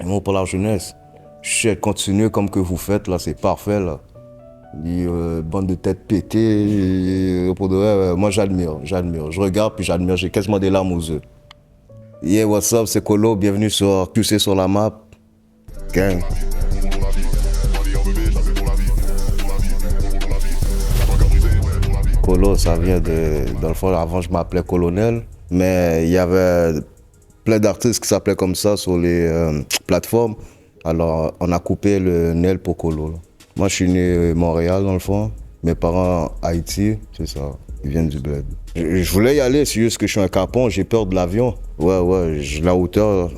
Vraiment pour la jeunesse. Continuez comme que vous faites, là, c'est parfait, là. Bande de têtes pétées, pour de vrai, moi j'admire. Je regarde puis j'admire, j'ai quasiment des larmes aux yeux. Yeah, what's up, c'est Colo, bienvenue sur QC sur la map. Gang. Colo, ça vient dans le fond, avant je m'appelais Colonel, mais il y avait plein d'artistes qui s'appelaient comme ça sur les plateformes. Alors on a coupé le Nel pour Colo. Là. Moi je suis né à Montréal dans le fond, mes parents Haïti, c'est ça, ils viennent du bled. Je voulais y aller, c'est juste que je suis un capon, j'ai peur de l'avion. Ouais, j'ai la hauteur,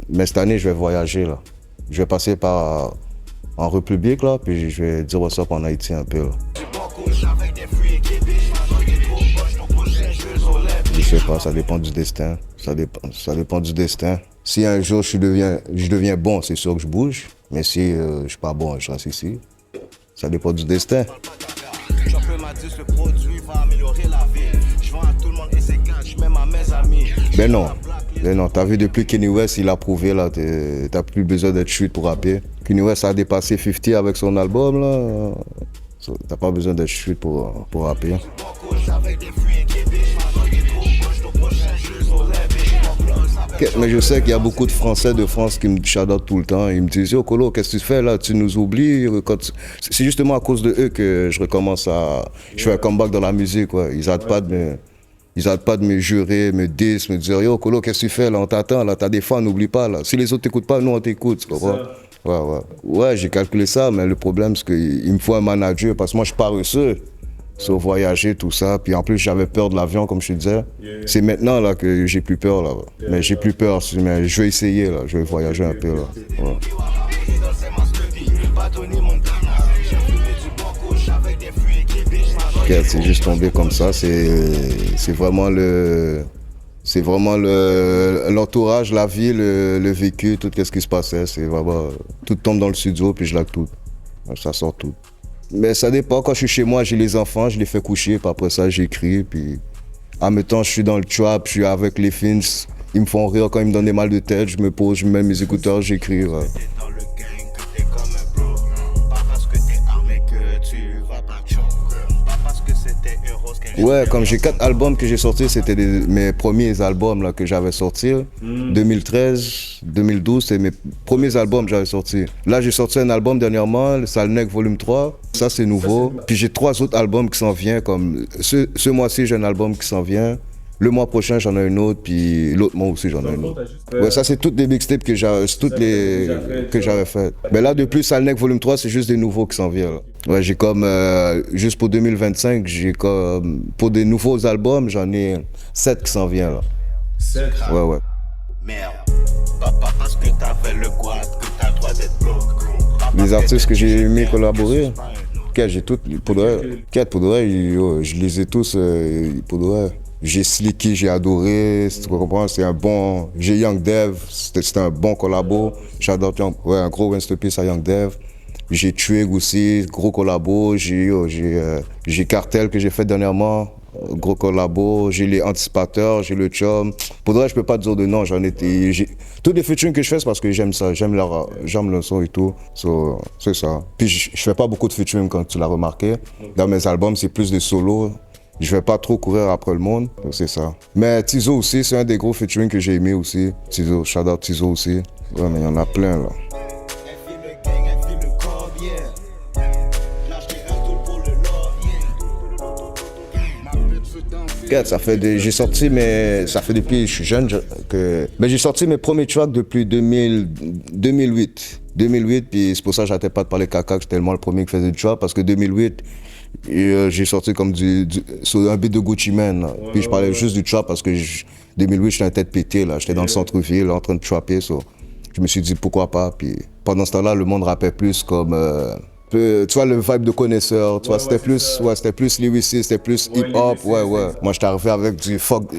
mais cette année je vais voyager là. Je vais passer en République là, puis je vais dire what's up en Haïti un peu là. Je sais pas, ça dépend du destin. Ça dépend du destin. Si un jour je deviens bon, c'est sûr que je bouge. Mais si je suis pas bon, je reste ici. Ça dépend du destin. Ben non, t'as vu depuis Kanye West, il a prouvé là, t'as plus besoin d'être chute pour rapper. Kanye West a dépassé 50 avec son album là. T'as pas besoin d'être chute pour rapper. Mais je sais qu'il y a beaucoup de Français de France qui me shout-out tout le temps. Ils me disent « Yo, Colo, qu'est-ce que tu fais là? Tu nous oublies. » C'est justement à cause de eux que je recommence à... Je fais un comeback dans la musique. Ouais. Ils n'arrêtent pas de me jurer, me dire, me dire « Yo, Colo, qu'est-ce que tu fais là? On t'attend là. T'as des fans, n'oublie pas là. Si les autres t'écoutent pas, nous on t'écoute. » Tu comprends? Ouais, j'ai calculé ça, mais le problème c'est qu'il me faut un manager parce que moi je suis paresseux. Sur voyager, tout ça. Puis en plus, j'avais peur de l'avion, comme je te disais. C'est maintenant là, que j'ai plus peur. Là. Mais j'ai plus peur. Mais je vais essayer. Là. Je vais voyager un peu. Là. Ouais. C'est juste tombé comme ça. C'est vraiment l'entourage, la vie, le vécu, tout ce qui se passait. C'est vraiment... Tout tombe dans le studio, puis je laque tout. Ça sort tout. Mais ça dépend, quand je suis chez moi, j'ai les enfants, je les fais coucher, puis après ça, j'écris, puis en même temps, je suis dans le trap, je suis avec les fins, ils me font rire quand ils me donnent des mal de tête, je me pose, je mets mes écouteurs, j'écris. Ouais. Ouais, comme j'ai 4 albums que j'ai sortis, c'était mes premiers albums là, que j'avais sortis. 2013, 2012, c'est mes premiers albums que j'avais sortis. Là, j'ai sorti un album dernièrement, le Salnec Volume 3. Ça, c'est nouveau. Puis j'ai 3 autres albums qui s'en viennent. Comme ce mois-ci, j'ai un album qui s'en vient. Le mois prochain, j'en ai un autre, puis l'autre mois aussi, j'en ai un autre. Ouais, ça, c'est toutes les mixtapes que j'avais faites. Mais là, depuis Salnec Volume 3, c'est juste des nouveaux qui s'en viennent. Là. Ouais, j'ai comme, juste pour 2025, j'ai comme, pour des nouveaux albums, j'en ai 7 qui s'en viennent. Là. 7? Ouais. Merde, papa, parce que t'avais le quad, que t'as le droit d'être broke. Les artistes que j'ai aimé collaborer, j'ai tout, pour de vrai, je les ai tous, pour de vrai. J'ai Slicky, j'ai adoré, tu comprends, c'est un bon... J'ai Young Dev, c'était un bon collabo. J'adore, ouais, un gros rest in peace à Young Dev. J'ai Twig aussi, gros collabo. J'ai Cartel que j'ai fait dernièrement, gros collabo. J'ai les Anticipateurs, j'ai le Chum. Pour de vrai, je peux pas dire de nom, j'en étais... Tous les featuring que je fais, c'est parce que j'aime ça, j'aime le son et tout. So, c'est ça. Puis je fais pas beaucoup de featuring, comme tu l'as remarqué. Dans mes albums, c'est plus des solos. Je vais pas trop courir après le monde, c'est ça. Mais Tizo aussi, c'est un des gros featuring que j'ai aimé aussi. Tizo, shout out Tizo aussi. Ouais, mais il y en a plein là. J'ai sorti ça fait depuis que je suis jeune mais j'ai sorti mes premiers tracks depuis 2008. 2008, puis c'est pour ça que j'arrêtais pas de parler caca, que j'étais tellement le premier qui faisait du trap, parce que 2008, j'ai sorti comme sur un beat de Gucci Mane. Là. Puis je parlais juste du trap parce que 2008, j'étais en tête pétée, là. J'étais dans le centre-ville en train de trapper. Je me suis dit pourquoi pas. Puis pendant ce temps-là, le monde rappait plus comme... tu vois, le vibe de connaisseur, tu vois, c'était plus lyriciste, c'était plus hip-hop, ouais. Moi, j'étais arrivé avec du fuck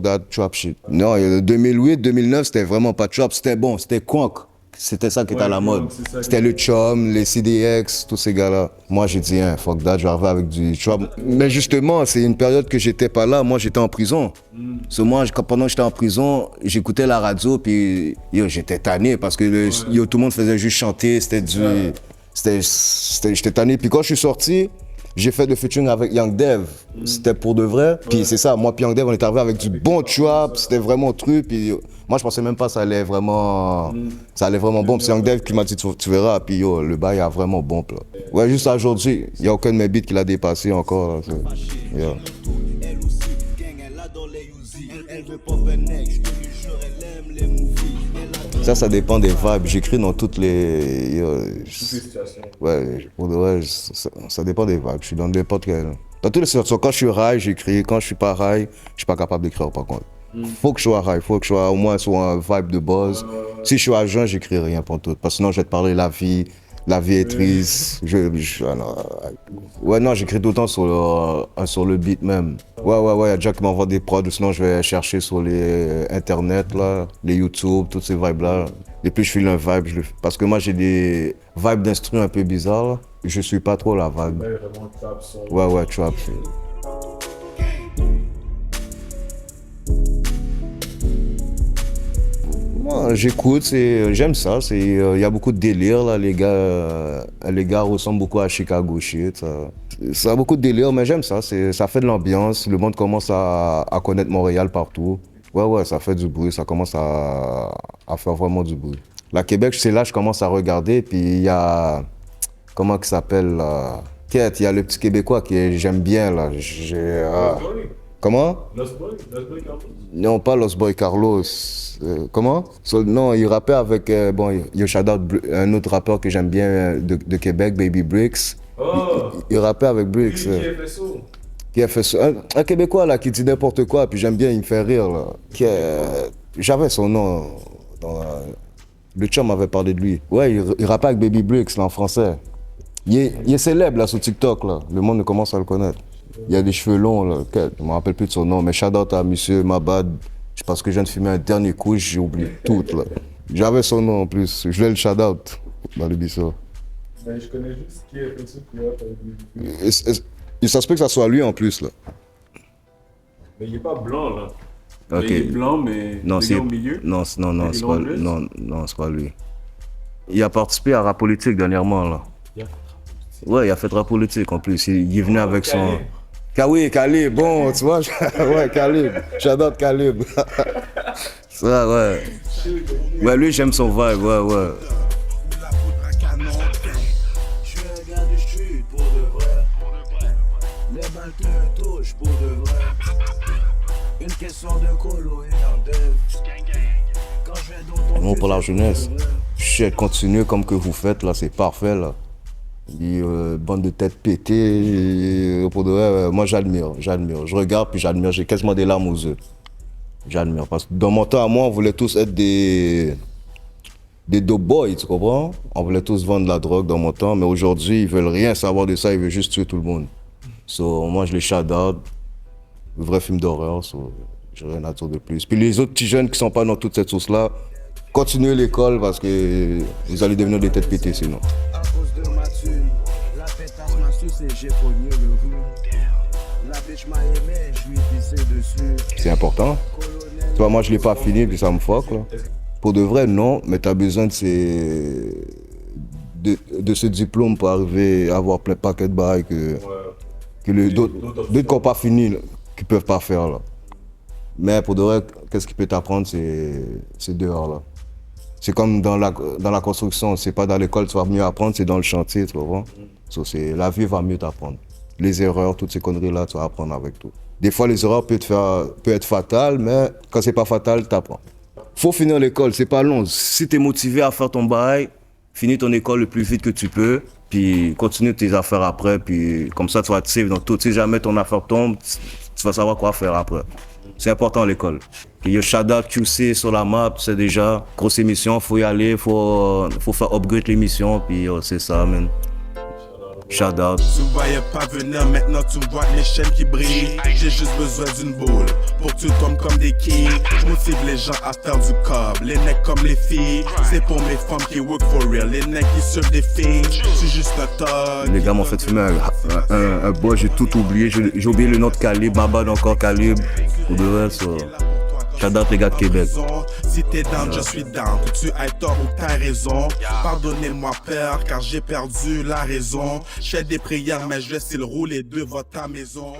that trap shit. Non, 2008, 2009, c'était vraiment pas trap, c'était bon, c'était conk. c'était ça qui était à la Ouais, mode. c'est ça. C'était le Chum, les CDX, tous ces gars-là. Moi, j'ai dit, hein, fuck that, je vais arriver avec du Chum. Mais justement, c'est une période que j'étais pas là. Moi, j'étais en prison. So, moi, pendant que j'étais en prison, j'écoutais la radio, puis yo, j'étais tanné parce que yo, tout le monde faisait juste chanter. J'étais tanné. Puis quand je suis sorti, j'ai fait le featuring avec Young Dev. C'était pour de vrai. Puis c'est ça, moi puis Young Dev, on est arrivé avec du bon trap. C'était vraiment truc. Puis moi, je pensais même pas que ça allait vraiment bon. Puis c'est Young Dev qui m'a dit, tu verras. Puis yo, le bail a vraiment bon. Là. Ouais, juste aujourd'hui, il n'y a aucun de mes beats qui l'a dépassé encore. Là. Yeah. Elle aussi, gang, elle adore les Uzi. Elle veut pop un ex, je te jure, elle aime les movies. Ça dépend des vibes. J'écris dans toutes les... Toutes les situations. Ouais, pour de vrai, ça dépend des vibes. Je suis dans n'importe quel. Dans toutes les situations, quand je suis high, j'écris. Quand je suis pas high, je suis pas capable d'écrire par contre. Faut que je sois high, faut que je sois au moins sur un vibe de buzz. Si je suis à jeun, j'écris rien pour tout. Parce que sinon, je vais te parler de la vie. La vie est triste. Ouais, non, j'écris tout le temps sur le beat même. Ouais, il y a déjà qui m'envoie des prods, sinon je vais chercher sur les internet, là, les YouTube, toutes ces vibes-là. Et puis je file un vibe, parce que moi j'ai des vibes d'instru un peu bizarres, là. Je suis pas trop la vibe. Ouais, vraiment trap son. Ouais, trap. Moi, j'écoute, j'aime ça. Il y a beaucoup de délire là, les gars ressemblent beaucoup à Chicago shit. Ça a beaucoup de délire, mais j'aime ça. Ça fait de l'ambiance. Le monde commence à connaître Montréal partout. Ouais, ça fait du bruit. Ça commence à faire vraiment du bruit. La Québec, c'est là que je commence à regarder. Puis il y a comment il s'appelle là? Il y a le petit Québécois que j'aime bien là. Comment? Lost Boy Carlos. Non, pas Los Boy Carlos. Comment? Non, il rappait avec, il shout out un autre rappeur que j'aime bien de Québec, Baby Bricks. Oh! Il rappait avec Bricks. KFSO. Qui a fait ça. Un Québécois là qui dit n'importe quoi, puis j'aime bien, il me fait rire là. J'avais son nom. Le chum m'avait parlé de lui. Ouais, il rappait avec Baby Bricks là, en français. Il est célèbre là sur TikTok là. Le monde commence à le connaître. Il a des cheveux longs, là. Je ne me rappelle plus de son nom, mais shout out à monsieur Mabad. Parce que je viens de fumer un dernier coup, j'ai oublié tout, là. J'avais son nom en plus, je voulais le shout out dans le biseau. Ben, je connais juste KFSO qui rappe avec lui. Et ça se peut que ça soit lui en plus, là. Mais il est pas blanc, là. Ok. Il est blanc, mais Non, il est au milieu. Non, c'est pas Anglaise? non, c'est pas lui. Il a participé à Rap Politique dernièrement, là. Ouais, il a fait Rap Politique en plus. Il est venu avec son... Oui, Calib, bon, tu vois, ouais, Calib, j'adore Calib. Ça, ouais. Ouais, lui, j'aime son vibe, ouais. La poudre à canon, je suis un gars du street pour de vrai. Les balles te touchent pour de vrai. Une question de colo et en dev. Quand je vais dans ton Bon, pour la futur, jeunesse, pour de vrai. je continue comme que vous faites, là, c'est parfait, là. Et, bande de têtes pétées, pour de vrai, moi j'admire. Je regarde puis j'admire, j'ai quasiment des larmes aux yeux. J'admire, parce que dans mon temps à moi, on voulait tous être des dope boys, tu comprends? On voulait tous vendre de la drogue dans mon temps, mais aujourd'hui, ils veulent rien savoir de ça, ils veulent juste tuer tout le monde. So, moi, je les shout out, vrai film d'horreur, so, j'ai rien à dire de plus. Puis les autres petits jeunes qui sont pas dans toute cette sauce-là, continuez l'école parce que vous allez devenir des têtes pétées sinon. À cause de ma thune, la pétasse m'a sucé, j'ai pogné le rue. La bitch m'a aimé, je lui ai pissé dessus. C'est important. Colonel, Tu vois, moi, je l'ai pas fini, puis ça me fuck, là. Pour de vrai, non, mais tu as besoin de ce diplôme pour arriver à avoir plein de paquets de bails que d'autres qui n'ont pas fini, là, qui peuvent pas faire, là. Mais pour de vrai, qu'est-ce qui peut t'apprendre, c'est dehors, là. C'est comme dans la construction, c'est pas dans l'école que tu vas mieux apprendre, c'est dans le chantier, tu vois. So, la vie va mieux t'apprendre. Les erreurs, toutes ces conneries-là, tu vas apprendre avec tout. Des fois, les erreurs peuvent être fatales, mais quand c'est pas fatal, t'apprends. Faut finir l'école, c'est pas long. Si t'es motivé à faire ton bail, finis ton école le plus vite que tu peux, puis continue tes affaires après, puis comme ça, tu vas te save dans tout. Si jamais ton affaire tombe, tu vas savoir quoi faire après. C'est important l'école. Il y a Shada QC sur la map, c'est déjà grosse émission, faut y aller, faut faire upgrade l'émission, puis c'est ça, man. Shout out. Tu me voyais pas venir, maintenant tu me vois les chaînes qui brillent. J'ai juste besoin d'une boule pour que tu tombes comme des quilles. Je motive les gens à faire du cob, les necks comme les filles. C'est pour mes femmes qui work for real, les necks qui suivent des filles. Je suis juste un thug. Les gars m'ont fait fumer un bois, j'ai tout oublié. J'ai oublié le nom de Calibre, ma bad encore Calibre. Pour de vrai, ça. Shout out les gars de Québec. Si t'es down, je suis down. Que tu aies tort ou t'as raison. Pardonnez-moi père, car j'ai perdu la raison. Je fais des prières, mais je vais rouler devant ta maison.